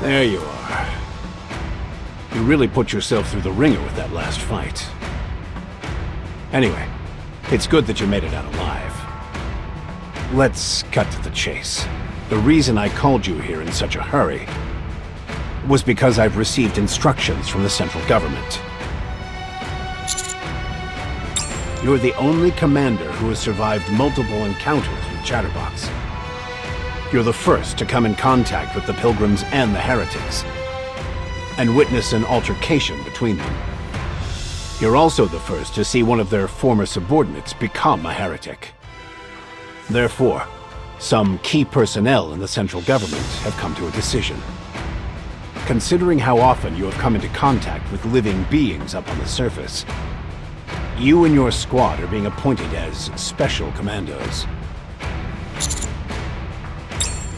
There you are. You really put yourself through the ringer with that last fight. Anyway, it's good that you made it out alive. Let's cut to the chase. The reason I called you here in such a hurry was because I've received instructions from the central government. You're the only commander who has survived multiple encounters with Chatterbox. You're the first to come in contact with the Pilgrims and the Heretics, and witness an altercation between them. You're also the first to see one of their former subordinates become a heretic. Therefore, some key personnel in the central government have come to a decision. Considering how often you have come into contact with living beings up on the surface, you and your squad are being appointed as special commandos.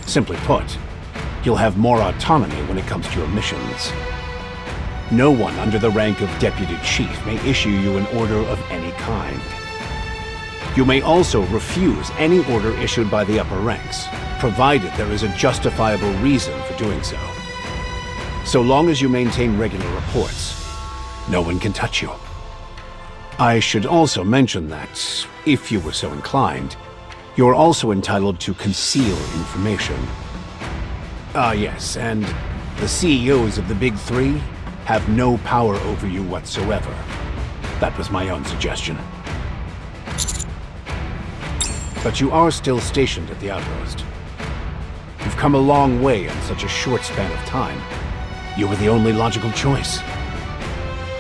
Simply put, you'll have more autonomy when it comes to your missions. No one under the rank of Deputy Chief may issue you an order of any kind. You may also refuse any order issued by the upper ranks, provided there is a justifiable reason for doing so. So long as you maintain regular reports, no one can touch you. I should also mention that, if you were so inclined, you're also entitled to conceal information. Yes, and the CEOs of the Big Three have no power over you whatsoever. That was my own suggestion. But you are still stationed at the outpost. You've come a long way in such a short span of time. You were the only logical choice.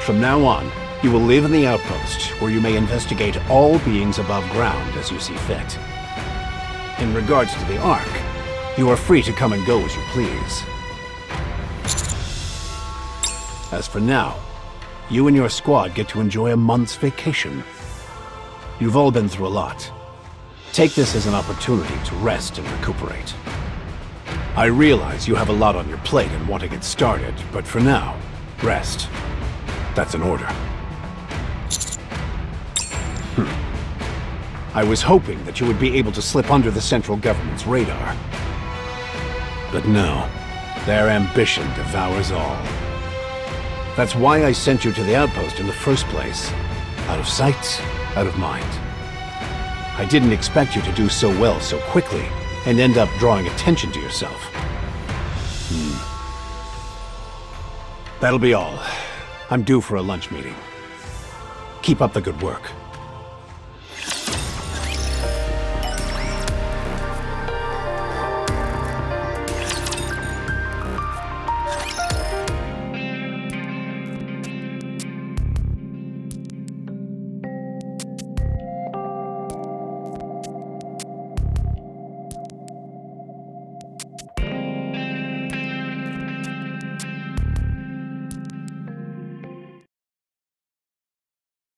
From now on, you will live in the outpost, where you may investigate all beings above ground as you see fit. In regards to the Ark, you are free to come and go as you please. As for now, you and your squad get to enjoy a month's vacation. You've all been through a lot. Take this as an opportunity to rest and recuperate. I realize you have a lot on your plate and want to get started, but for now, rest. That's an order. I was hoping that you would be able to slip under the central government's radar. But no, their ambition devours all. That's why I sent you to the outpost in the first place. Out of sight, out of mind. I didn't expect you to do so well so quickly, and end up drawing attention to yourself. That'll be all. I'm due for a lunch meeting. Keep up the good work.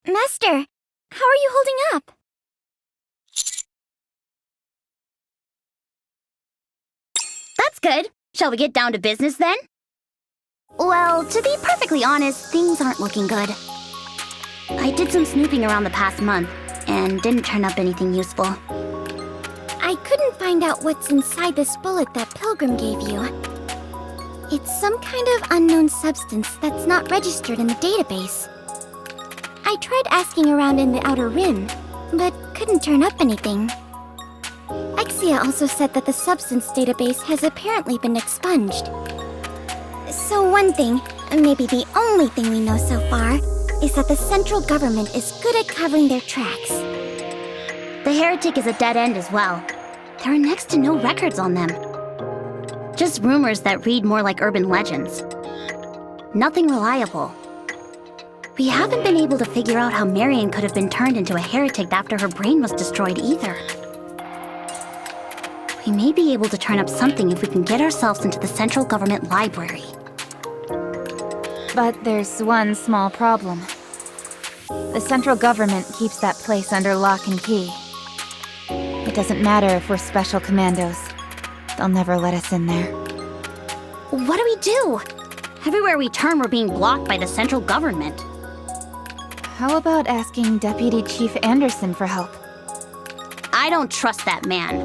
Master, how are you holding up? That's good. Shall we get down to business then? Well, to be perfectly honest, things aren't looking good. I did some snooping around the past month, and didn't turn up anything useful. I couldn't find out what's inside this bullet that Pilgrim gave you. It's some kind of unknown substance that's not registered in the database. I tried asking around in the Outer Rim, but couldn't turn up anything. Exia also said that the substance database has apparently been expunged. So one thing, maybe the only thing we know so far, is that the central government is good at covering their tracks. The heretic is a dead end as well. There are next to no records on them. Just rumors that read more like urban legends. Nothing reliable. We haven't been able to figure out how Marion could have been turned into a heretic after her brain was destroyed either. We may be able to turn up something if we can get ourselves into the central government library. But there's one small problem. The central government keeps that place under lock and key. It doesn't matter if we're special commandos. They'll never let us in there. What do we do? Everywhere we turn, we're being blocked by the central government. How about asking Deputy Chief Anderson for help? I don't trust that man.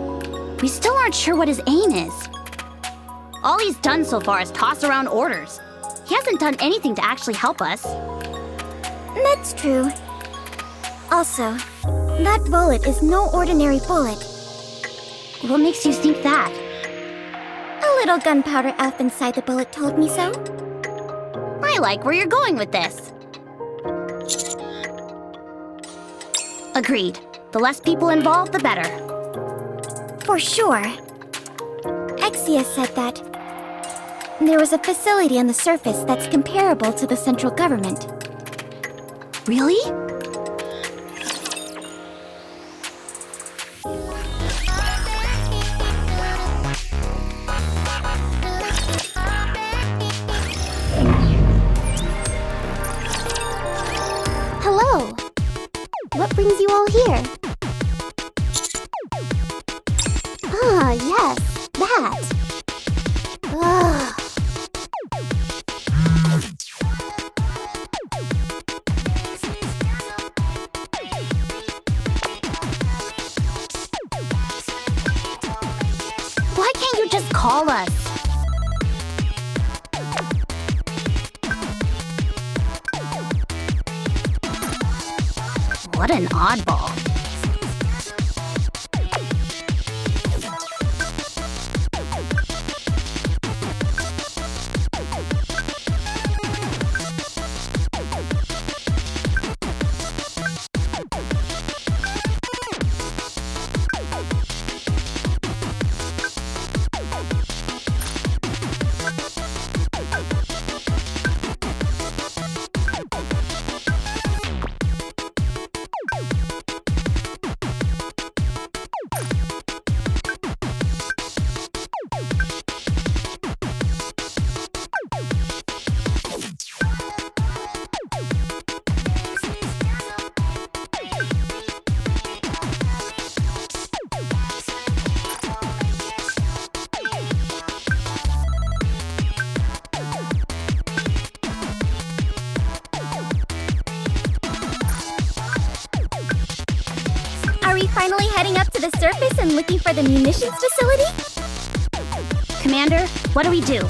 We still aren't sure what his aim is. All he's done so far is toss around orders. He hasn't done anything to actually help us. That's true. Also, that bullet is no ordinary bullet. What makes you think that? A little gunpowder elf inside the bullet told me so. I like where you're going with this. Agreed. The less people involved, the better. For sure. Exia said that there was a facility on the surface that's comparable to the central government. Really? Hello. What brings you all here? Ah, yes, that. Ugh. Why can't you just call us? What an oddball. Are we finally heading up to the surface and looking for the munitions facility? Commander, what do we do?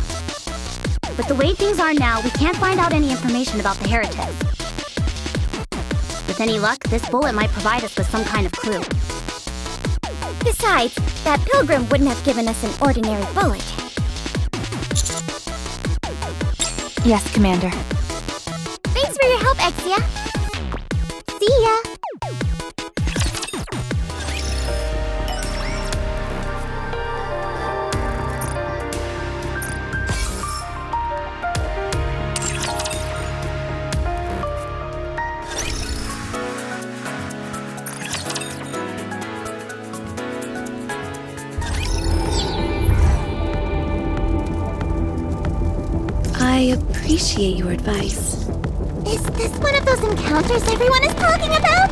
With the way things are now, we can't find out any information about the heretics. With any luck, this bullet might provide us with some kind of clue. Besides, that pilgrim wouldn't have given us an ordinary bullet. Yes, Commander. Thanks for your help, Exia. See ya. I appreciate your advice. Is this one of those encounters everyone is talking about?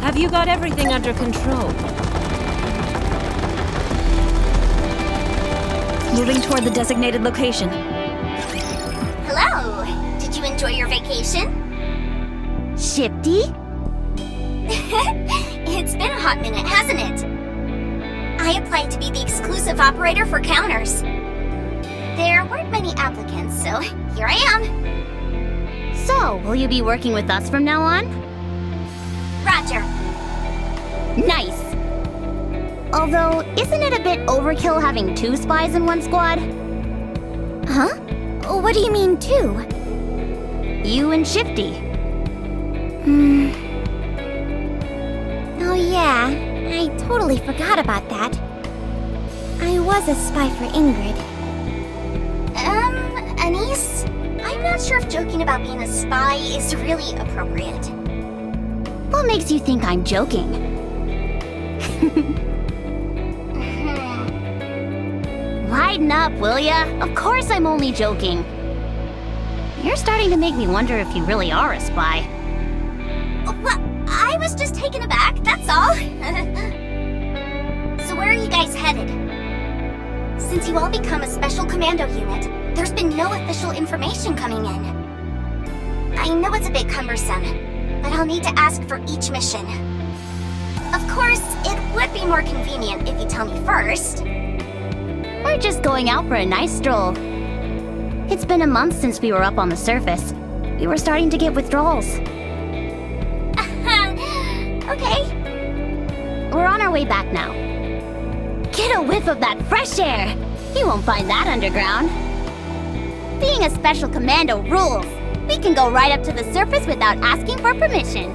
Have you got everything under control? Moving toward the designated location. Hello. Did you enjoy your vacation? Shifty? It's been a hot minute, hasn't it? I applied to be the exclusive operator for counters. There weren't many applicants, so here I am. So, will you be working with us from now on? Roger. Nice! Although, isn't it a bit overkill having 2 spies in one squad? Huh? What do you mean, two? You and Shifty. Oh yeah, I totally forgot about that. I was a spy for Ingrid. Anise? I'm not sure if joking about being a spy is really appropriate. What makes you think I'm joking? Lighten up, will ya? Of course I'm only joking. You're starting to make me wonder if you really are a spy. Well, I was just taken aback, that's all. So where are you guys headed? Since you all become a special commando unit, there's been no official information coming in. I know it's a bit cumbersome, but I'll need to ask for each mission. Of course, it would be more convenient if you tell me first. We're just going out for a nice stroll. It's been a month since we were up on the surface. We were starting to get withdrawals. Okay. We're on our way back now. Get a whiff of that fresh air! You won't find that underground. Being a special commando rules. We can go right up to the surface without asking for permission.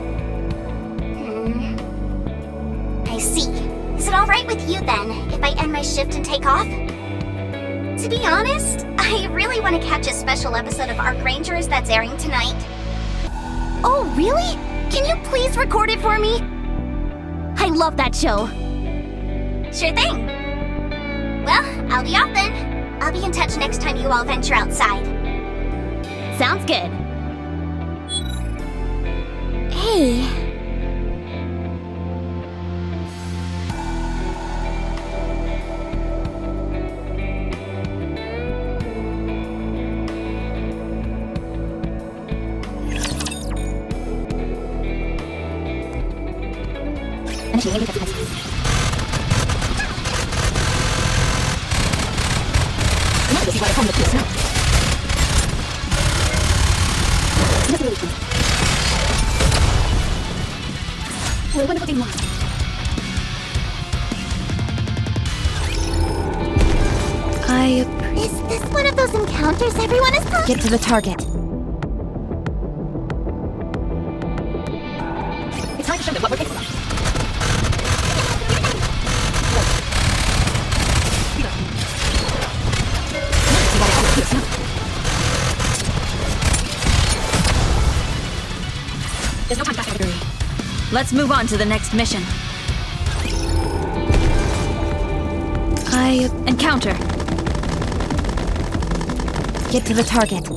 I see. Is it alright with you then, if I end my shift and take off? To be honest, I really want to catch a special episode of Arc Rangers that's airing tonight. Oh, really? Can you please record it for me? I love that show. Sure thing. Well, I'll be off then. I'll be in touch next time you all venture outside. Sounds good. Hey. Is this one of those encounters everyone is talking? Get to the target. It's time to show them what we're capable of. There's no time back. Let's move on to the next mission. Encounter. Get to the target.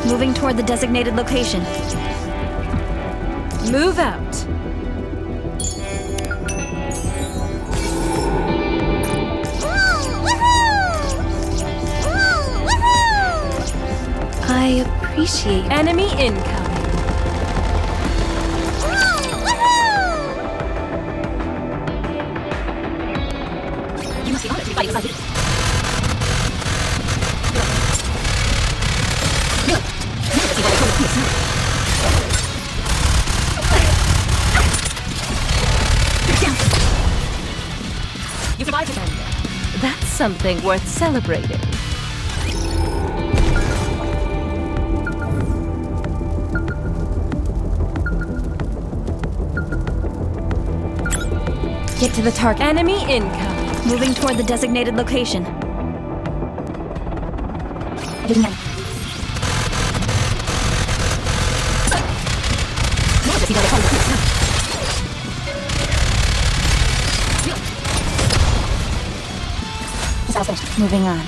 Moving toward the designated location. Move out. I appreciate Enemy incoming. You must be honored to be fighting beside me. You survived it. That's something worth celebrating. Get to the target. Enemy incoming. Moving toward the designated location. Moving on.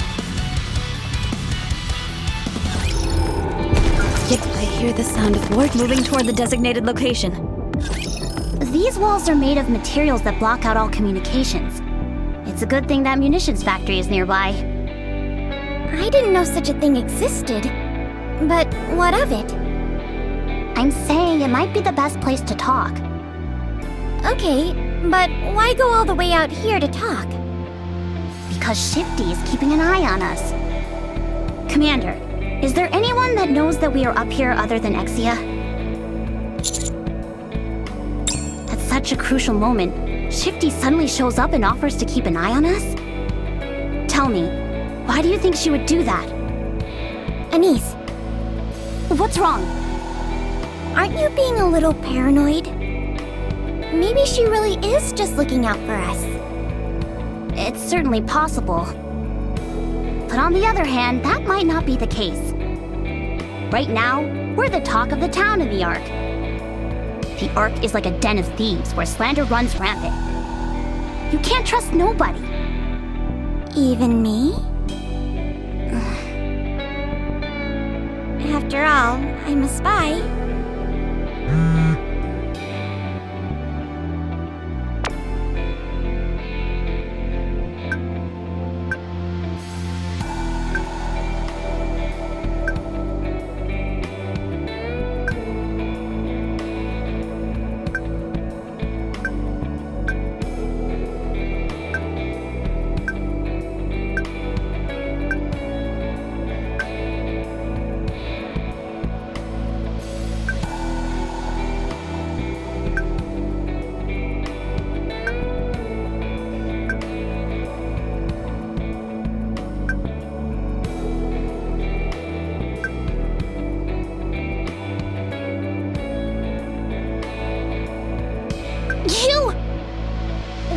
I hear the sound of war. Moving toward the designated location. These walls are made of materials that block out all communications. It's a good thing that munitions factory is nearby. I didn't know such a thing existed. But what of it? I'm saying it might be the best place to talk. Okay, but why go all the way out here to talk? Because Shifty is keeping an eye on us. Commander, is there anyone that knows that we are up here other than Exia? At such a crucial moment, Shifty suddenly shows up and offers to keep an eye on us? Tell me, why do you think she would do that? Anise, What's wrong? Aren't you being a little paranoid? Maybe she really is just looking out for us. It's certainly possible. But on the other hand, that might not be the case. Right now, we're the talk of the town in the Ark. The Ark is like a den of thieves where slander runs rampant. You can't trust nobody. Even me? After all, I'm a spy.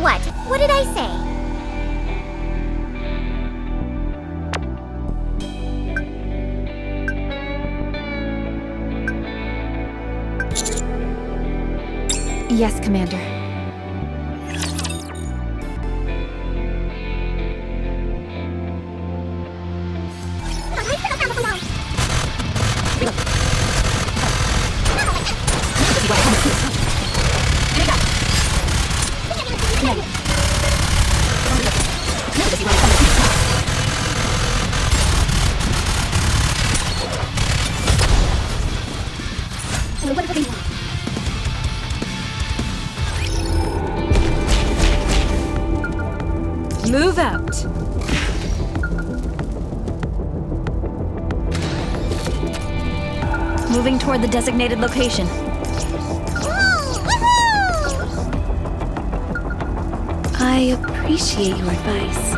What? What did I say? Yes, Commander. Move out. Moving toward the designated location. I appreciate your advice.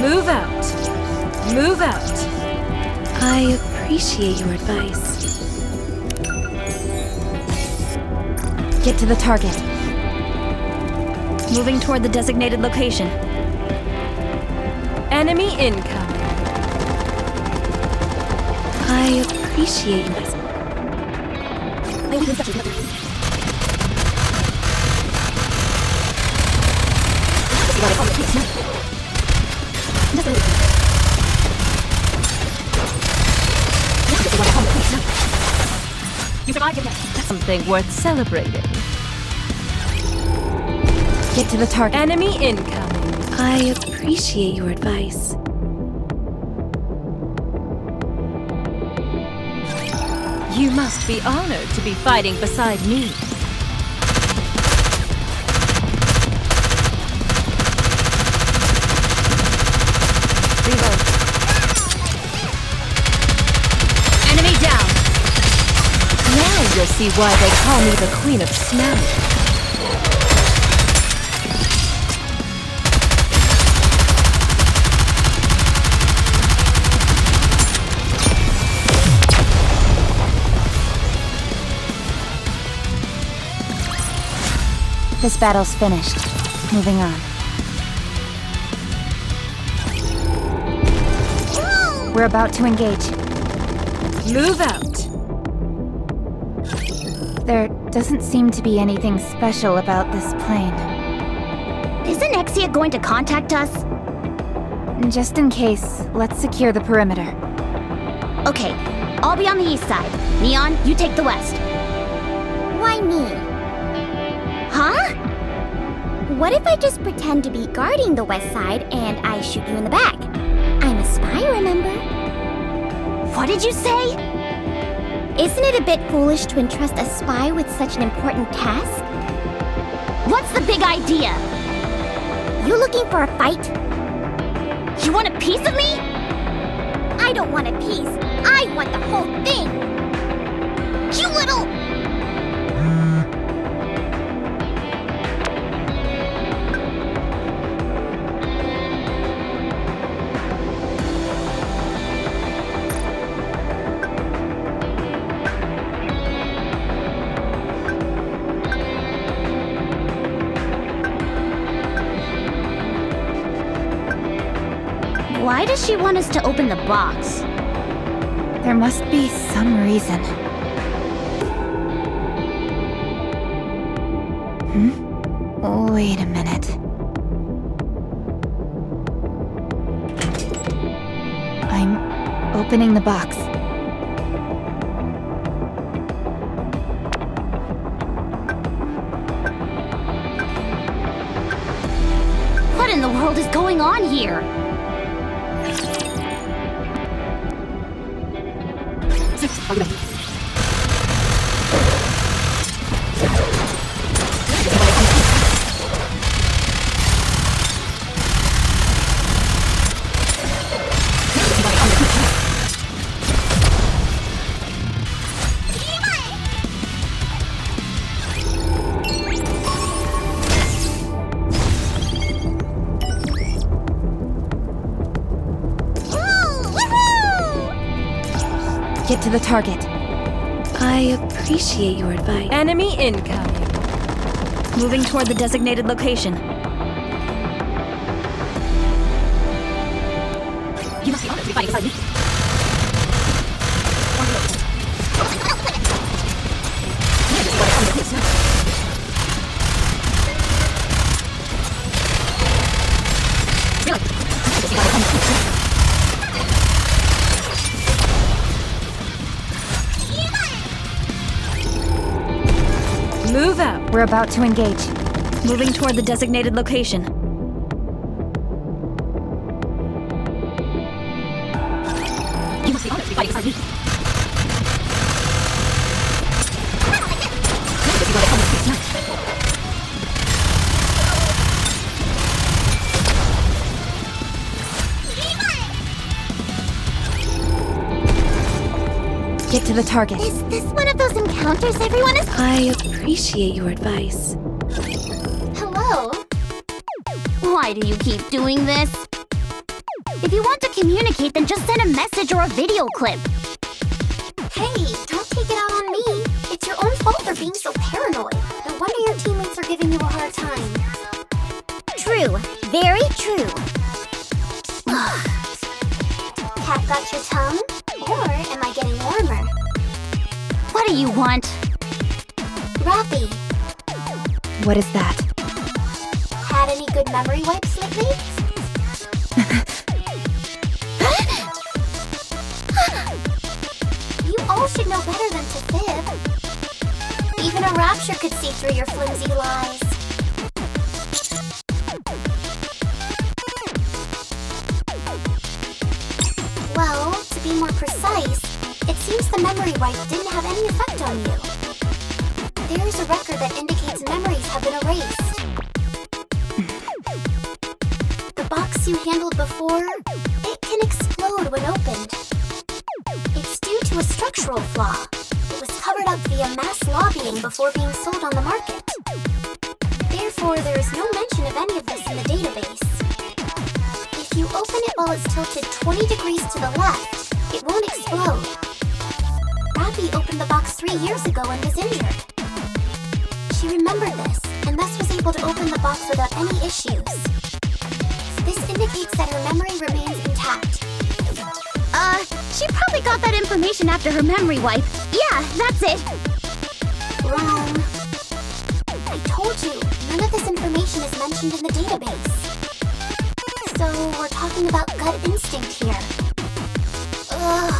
Move out. Move out. I appreciate your advice. Get to the target. Moving toward the designated location. Enemy incoming. I appreciate your advice. That's something worth celebrating. Get to the target. Enemy incoming. I appreciate your advice. You must be honored to be fighting beside me. Reload. Enemy down. Now you'll see why they call me the Queen of Snow. This battle's finished. Moving on. We're about to engage. Move out. There doesn't seem to be anything special about this plane. Isn't Exia going to contact us? Just in case, let's secure the perimeter. Okay, I'll be on the east side. Neon, you take the west. Why me? Huh? What if I just pretend to be guarding the west side and I shoot you in the back? I'm a spy, remember? What did you say? Isn't it a bit foolish to entrust a spy with such an important task? What's the big idea? You looking for a fight? You want a piece of me? I don't want a piece. I want the whole thing. You little... Why does she want us to open the box? There must be some reason. Wait a minute. I'm opening the box. What in the world is going on here? Get to the target. I appreciate your advice. Enemy incoming. Moving toward the designated location. You must be honored to be fighting beside me. Move out. We're about to engage. Moving toward the designated location. You must be honored to be fighting beside me. Get to the target. Is this one of those encounters everyone is— I appreciate your advice. Hello? Why do you keep doing this? If you want to communicate, then just send a message or a video clip. Hey, don't take it out on me. It's your own fault for being so paranoid. No wonder your teammates are giving you a hard time. True. Very true. Cat got your tongue? Or am I getting warmer? What do you want? Rappy, What is that? had any good memory wipes lately? You all should know better than to fib. Even a rapture could see through your flimsy lies. Well, to be more precise, it seems the memory wipe didn't have any effect on you. There's a record that indicates memories have been erased. The box you handled before, it can explode when opened. It's due to a structural flaw. It was covered up via mass lobbying before being sold on the market. Therefore, there is no mention of any of this in the database. If you open it while it's tilted 20 degrees to the left, it won't explode. Rappy opened the box 3 years ago and was injured. She remembered this, and thus was able to open the box without any issues. This indicates that her memory remains intact. She probably got that information after her memory wipe. Yeah, that's it. Wrong. I told you, none of this information is mentioned in the database. So, we're talking about gut instinct here. Ugh.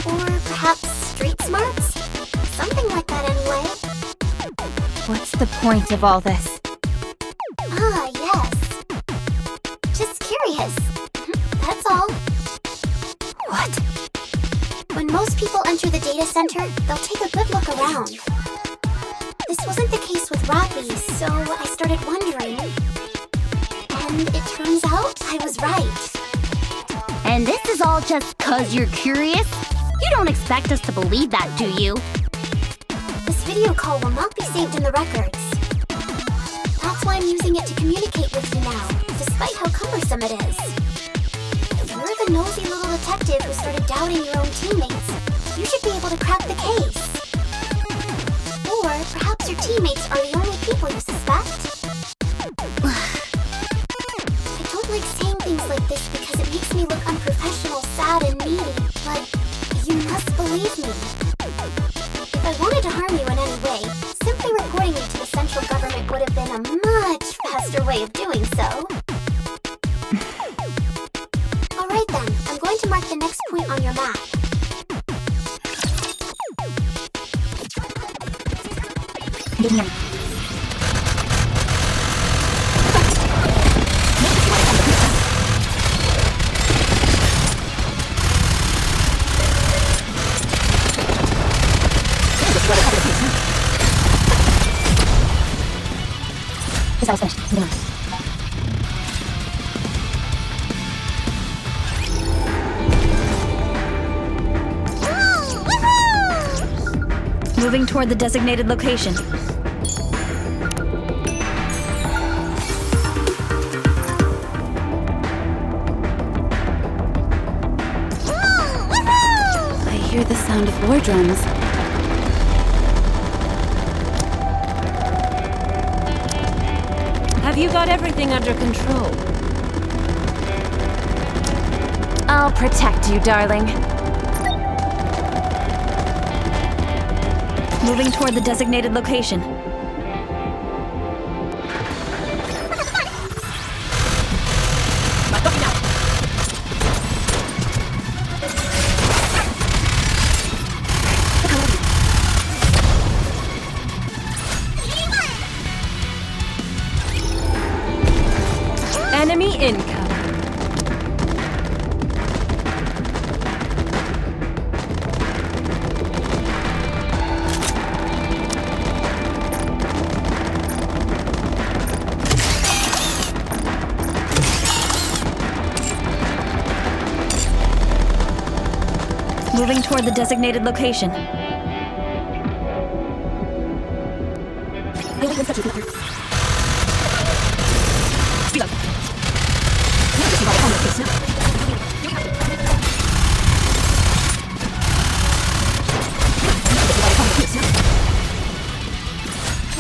Or perhaps street smarts? Something like that anyway. What's the point of all this? Ah, yes. Just curious. That's all. What? When most people enter the data center, they'll take a good look around. This wasn't the case with Rappy, so I started wondering. And it turns out I was right. And this is all just 'cause you're curious? You don't expect us to believe that, do you? This video call will not be saved in the records. That's why I'm using it to communicate with you now, despite how cumbersome it is. You're the nosy little detective who started doubting your own teammates. You should be able to crack the case. Or perhaps your teammates are the only people you suspect. I don't like saying things like way of doing so. Alright then, I'm going to mark the next point on your map. Moving toward the designated location. I hear the sound of war drums. Have you got everything under control? I'll protect you, darling. Moving toward the designated location. Enemy incoming. Moving toward the designated location.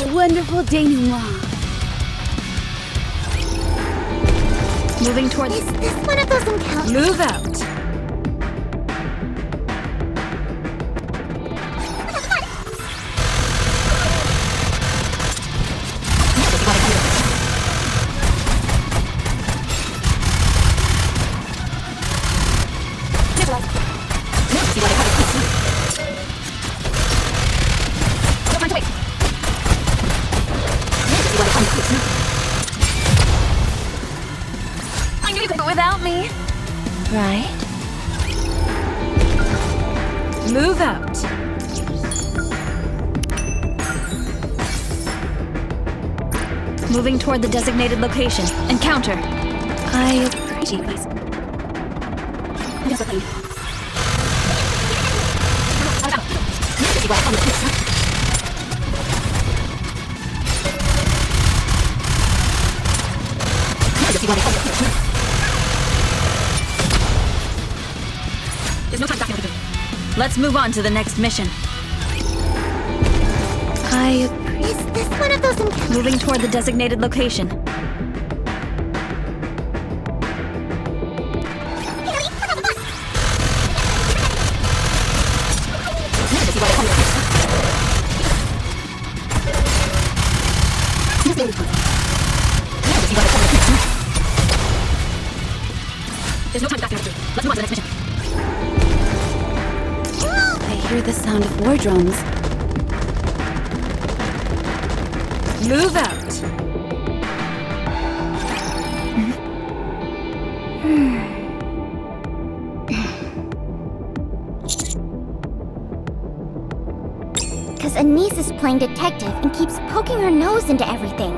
A wonderful denouement. Moving toward... Is this one of those encounters? Move out. I knew you could go without me. Right? Move out. Moving toward the designated location. Encounter. I appreciate this. Let's move on to the next mission. I appreciate. Is this one of those encounters? Moving toward the designated location. There's no time to back down. Let's move on to the next mission. I hear the sound of war drums. Move out. Because Anise is playing detective and keeps poking her nose into everything.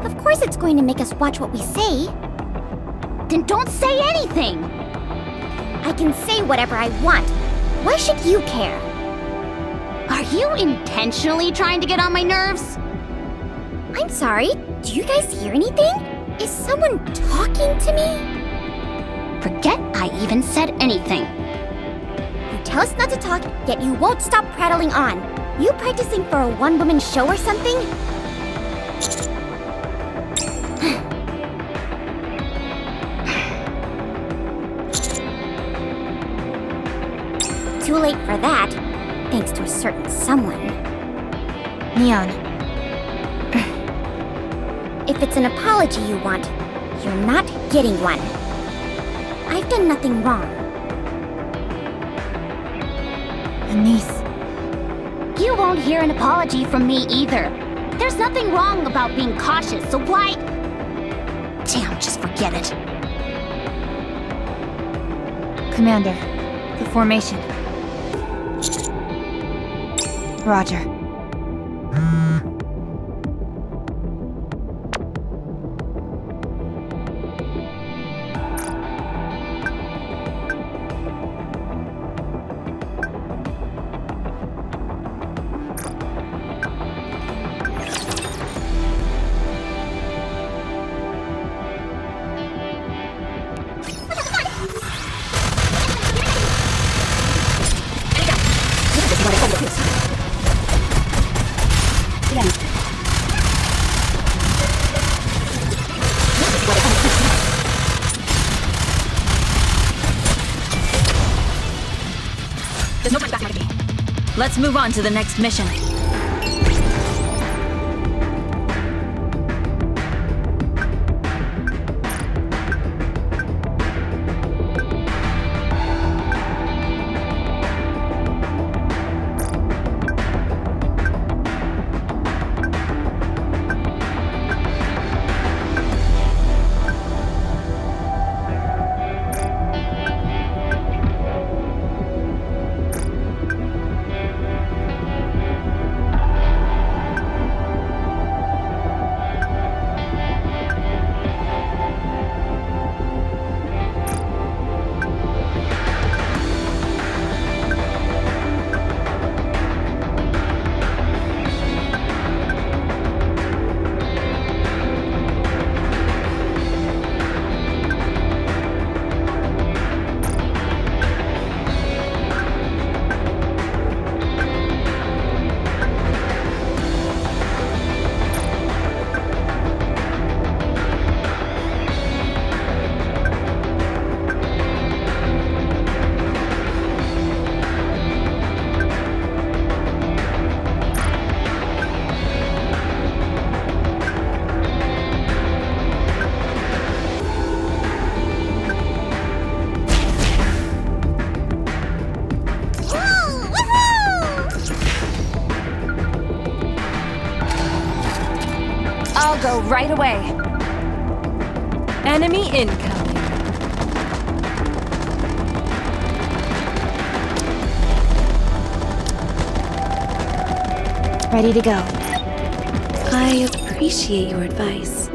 Of course it's going to make us watch what we say. Then don't say anything! I can say whatever I want. Why should you care? Are you intentionally trying to get on my nerves? I'm sorry, do you guys hear anything? Is someone talking to me? Forget I even said anything. You tell us not to talk, yet you won't stop prattling on. You practicing for a one-woman show or something? Too late for that, thanks to a certain someone. Neon. If it's an apology you want, you're not getting one. I've done nothing wrong. Anise. You won't hear an apology from me either. There's nothing wrong about being cautious, so why... Damn, just forget it. Commander, the formation. Roger. Let's move on to the next mission. I'll go right away. Enemy incoming. Ready to go. I appreciate your advice.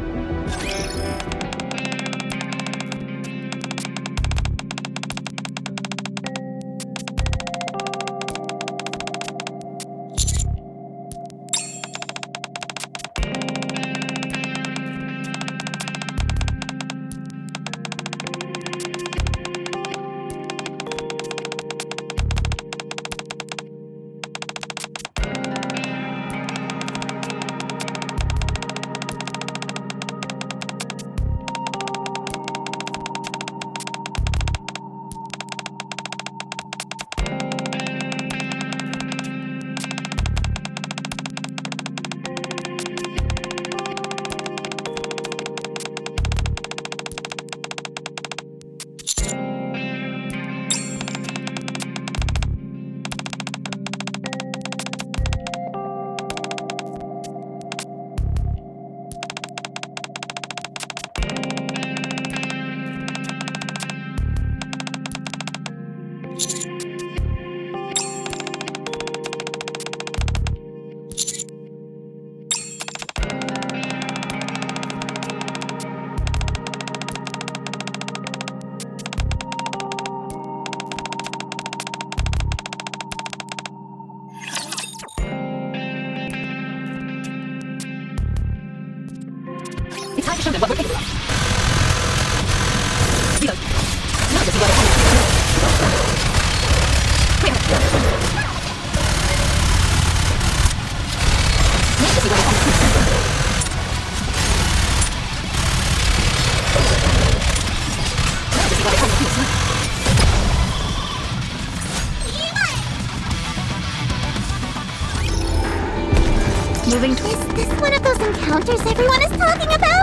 Moving towards... Is this one of those encounters everyone is talking about?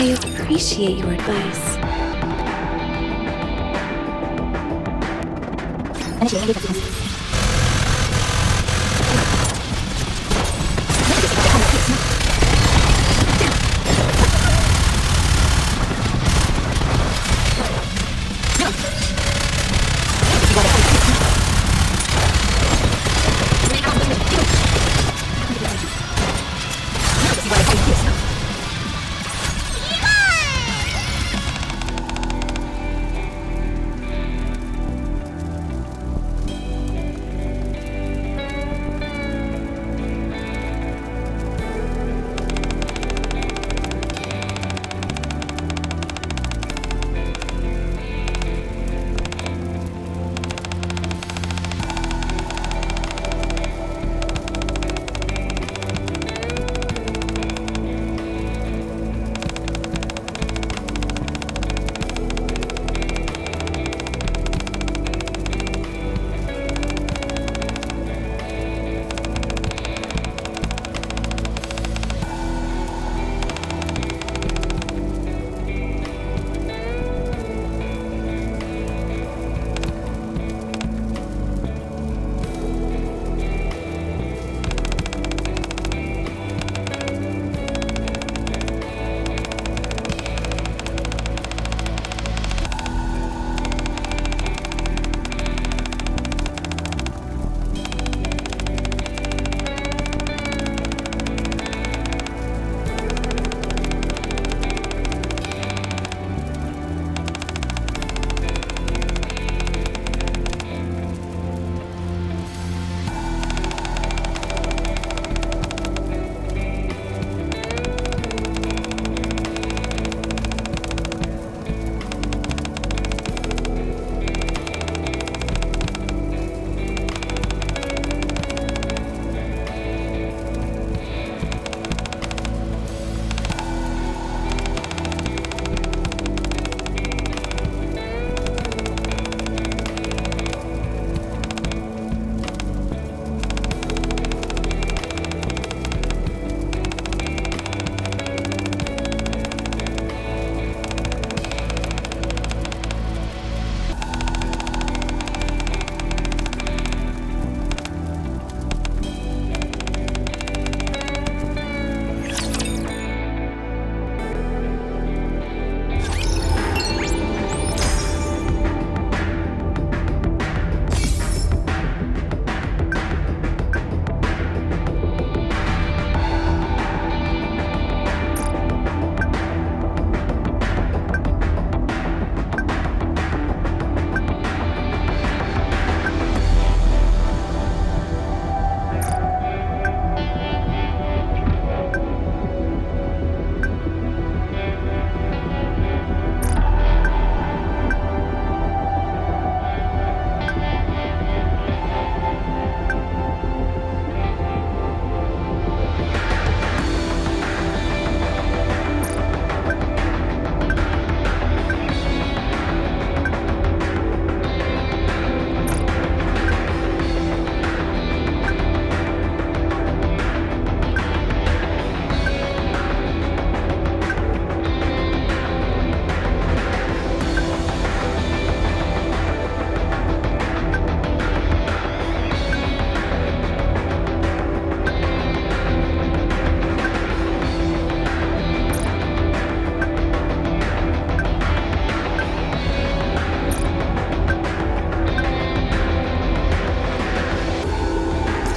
I appreciate your advice.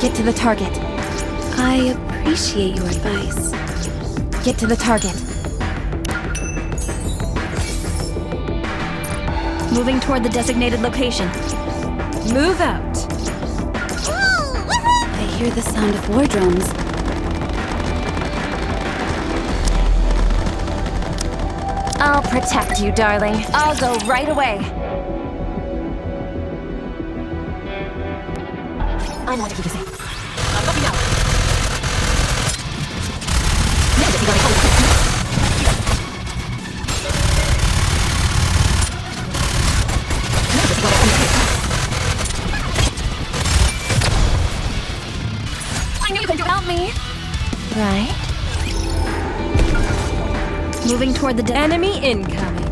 Get to the target. I appreciate your advice. Get to the target. Moving toward the designated location. Move out. I hear the sound of war drums. I'll protect you, darling. I'll go right away. I know what to do. I'm looking out. I knew you could do it without me. Right? Moving toward the enemy incoming.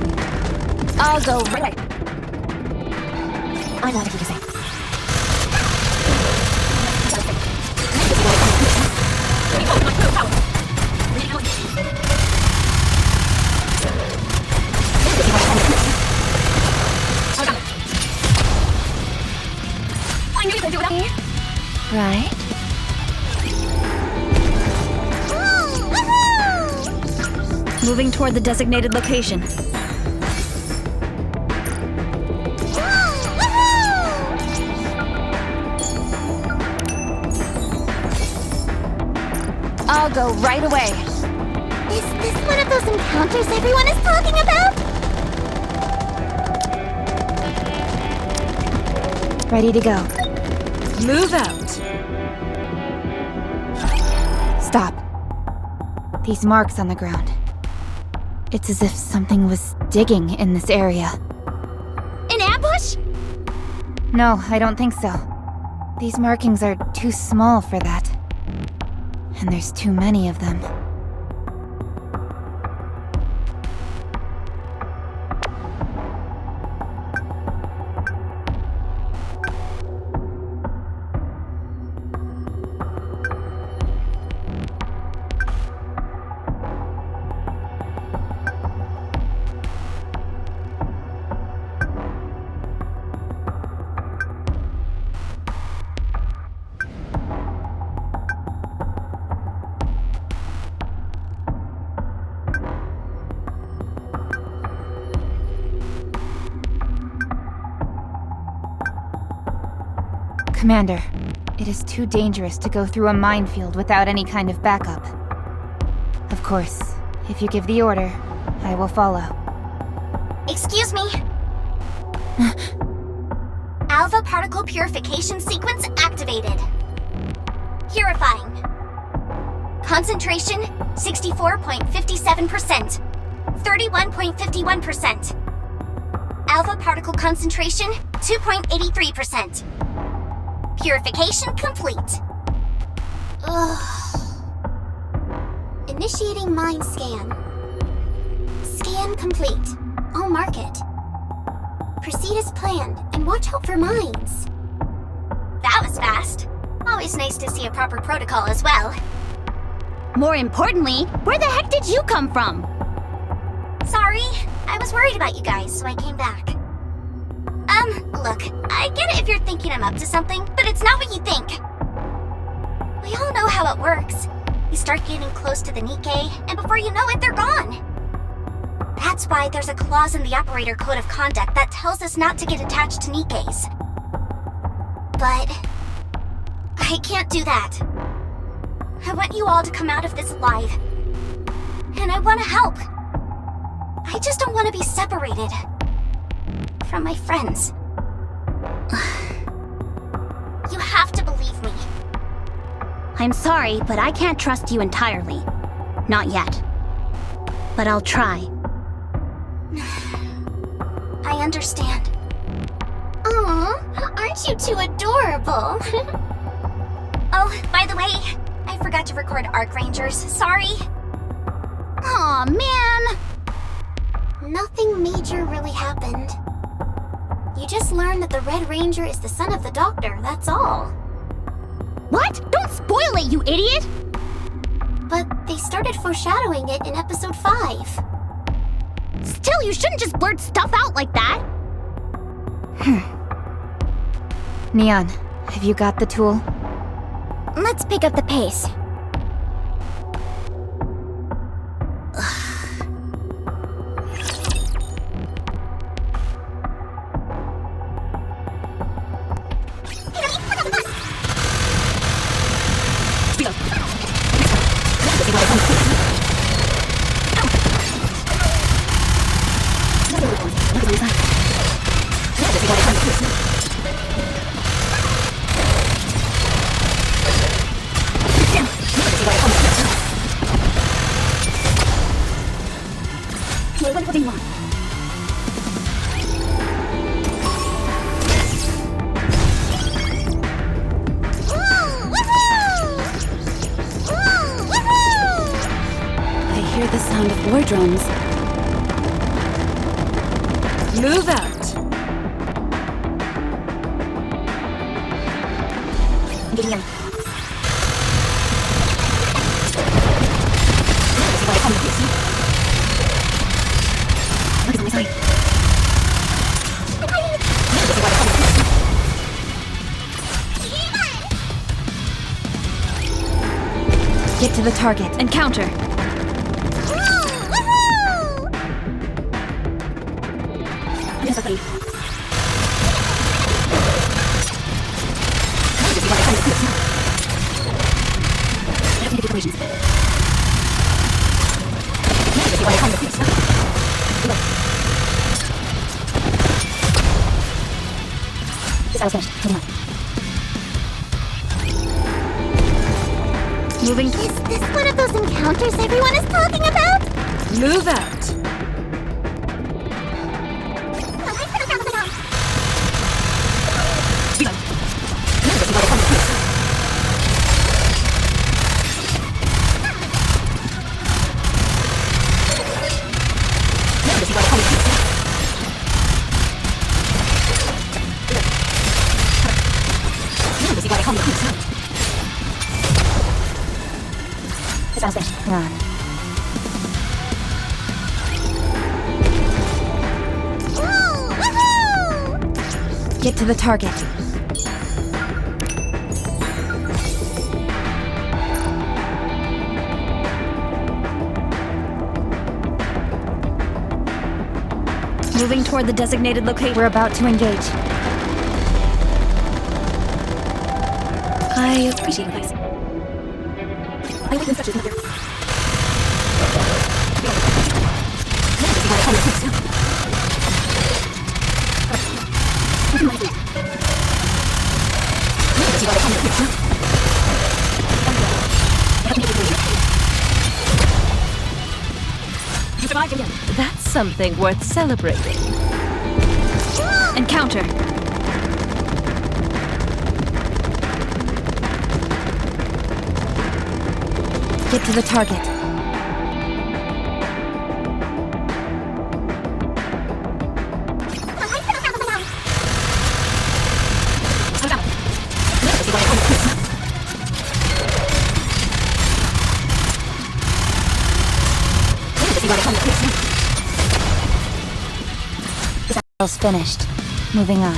I'll go right. I wanted you to say. Right? Moving toward the designated location. I'll go right away. Is this one of those encounters everyone is talking about? Ready to go. Move out. Stop. These marks on the ground. It's as if something was digging in this area. An ambush? No, I don't think so. These markings are too small for that. And there's too many of them. Commander, it is too dangerous to go through a minefield without any kind of backup. Of course, if you give the order, I will follow. Excuse me. Alpha particle purification sequence activated. Purifying. Concentration 64.57%. 31.51%. Alpha particle concentration 2.83%. Purification complete. Ugh. Initiating mine scan. Scan complete. I'll mark it. Proceed as planned and watch out for mines. That was fast. Always nice to see a proper protocol as well. More importantly, where the heck did you come from? Sorry, I was worried about you guys, so I came back. Look, I get it if you're thinking I'm up to something, but it's not what you think. We all know how it works. You start getting close to the Nikke, and before you know it, they're gone. That's why there's a clause in the Operator Code of Conduct that tells us not to get attached to Nikkes. But I can't do that. I want you all to come out of this alive. And I want to help. I just don't want to be separated from my friends. You have to believe me. I'm sorry, but I can't trust you entirely. Not yet. But I'll try. I understand. Aw, aren't you two adorable? Oh, by the way, I forgot to record Arc Rangers. Sorry. Aw, man! Nothing major really happened. You just learned that the Red Ranger is the son of the Doctor, that's all. What? Don't spoil it, you idiot! But they started foreshadowing it in episode 5. Still, you shouldn't just blurt stuff out like that! Neon, have you got the tool? Let's pick up the pace. I hear the sound of war drums. Move out. Getting him. Get to the target. Encounter. Moving. Is this one of those encounters everyone is talking about? Move out. Run. Get to the target. Moving toward the designated location. We're about to engage. I appreciate advice. I wait instructions, Mother. That's something worth celebrating. Encounter. Get to the target. Battle's finished. Moving on.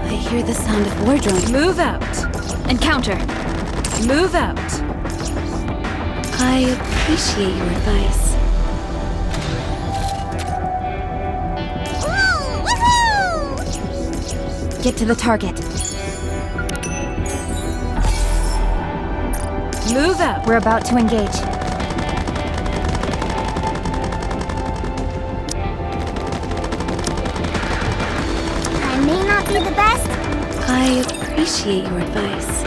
I hear the sound of war drums. Move out. Encounter. Move out. I appreciate your advice. Get to the target. Move out. We're about to engage. I may not be the best. I appreciate your advice.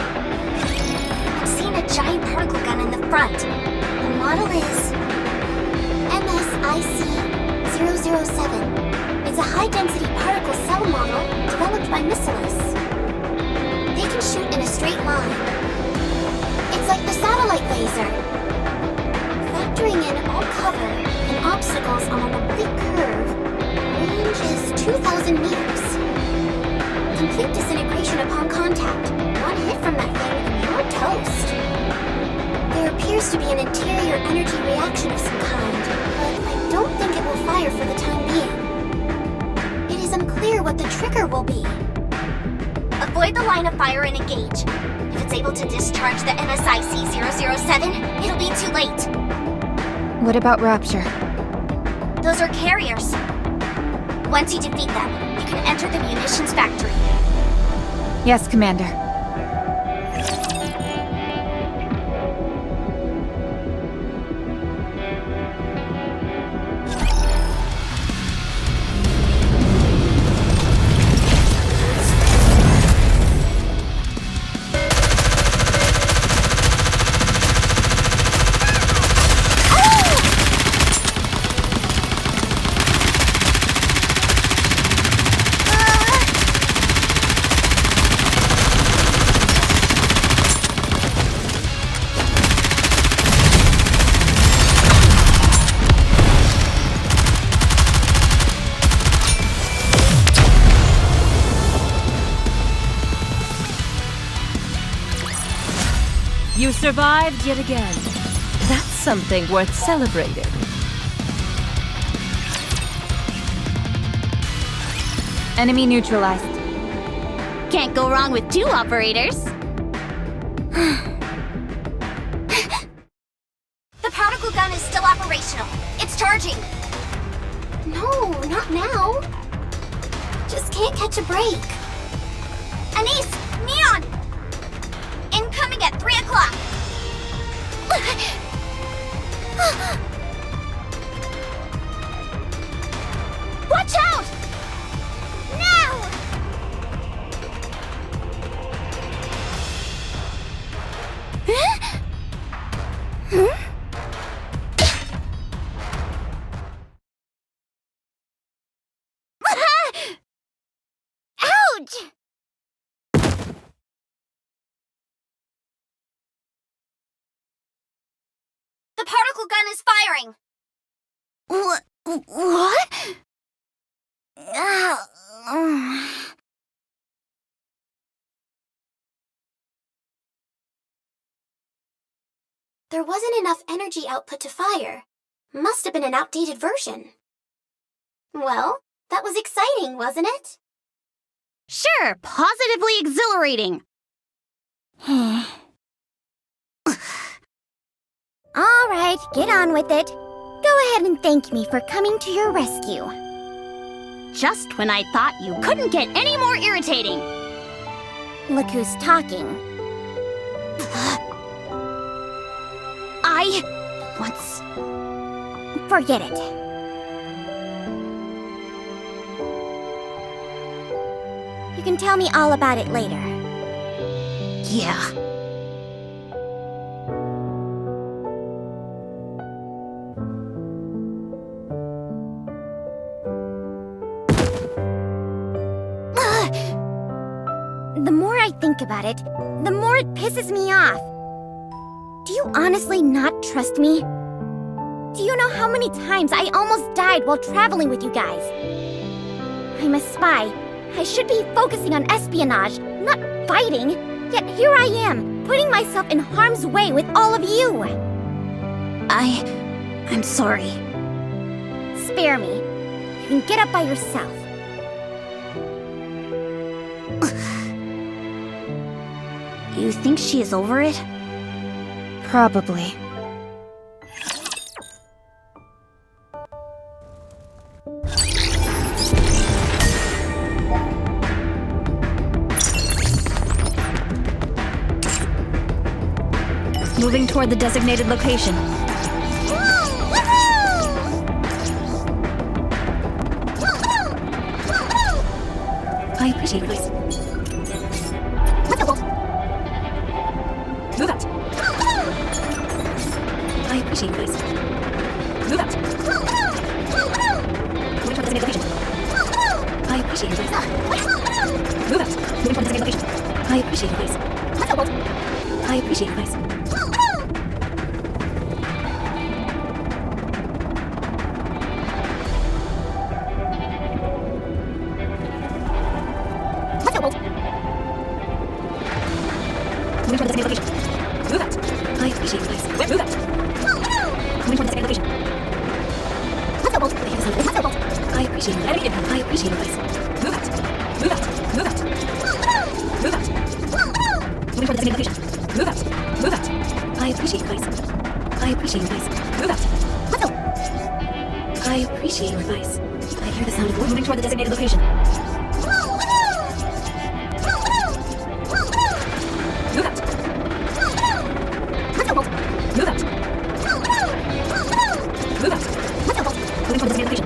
I've seen a giant particle gun in the front. The model is MSIC-007. It's a high-density particle cell model developed by Missilis. They can shoot in a straight line. It's like the satellite laser. Factoring in all cover and obstacles on an oblique curve, range is 2,000 meters. Complete disintegration upon contact. One hit from that thing and you're toast. There appears to be an interior energy reaction of some kind, but I don't think it will fire for the time being. It is unclear what the trigger will be. Avoid the line of fire and engage. If it's able to discharge the MSIC-007, it'll be too late. What about Rapture? Those are carriers. Once you defeat them, you can enter the munitions factory. Yes, Commander. You survived yet again. That's something worth celebrating. Enemy neutralized. Can't go wrong with 2 operators. The particle gun is still operational. It's charging. No, not now. Just can't catch a break. Anise! Neon! Incoming at 3 o'clock. Watch out! Now! Ouch! The particle gun is firing! What? There wasn't enough energy output to fire. Must have been an outdated version. Well, that was exciting, wasn't it? Sure, positively exhilarating. All right, get on with it. Go ahead and thank me for coming to your rescue. Just when I thought you couldn't get any more irritating. Look who's talking. Forget it. You can tell me all about it later. Yeah. The more I think about it, the more it pisses me off. Do you honestly not trust me? Do you know how many times I almost died while traveling with you guys? I'm a spy. I should be focusing on espionage, not fighting. Yet here I am, putting myself in harm's way with all of you. I'm sorry. Spare me. You can get up by yourself. You think she is over it? Probably. Moving toward the designated location. I appreciate your advice. Move out. I appreciate your advice. Move out. Moving toward the designated location. I appreciate your advice. Move out. Moving toward the designated location. I appreciate your advice. I appreciate your advice. Moving toward the designated location. Move out. I appreciate your advice. Move out. Moving toward the designated location. I appreciate your advice. I appreciate your advice. Move out. Move out. Move out. Move out. Moving toward the designated location. Move out. Move out. I appreciate your advice. I appreciate your advice. Move out. I appreciate your advice. I hear the sound of Moving toward the designated location. Move out. Move out. Move out. Moving toward the designated location.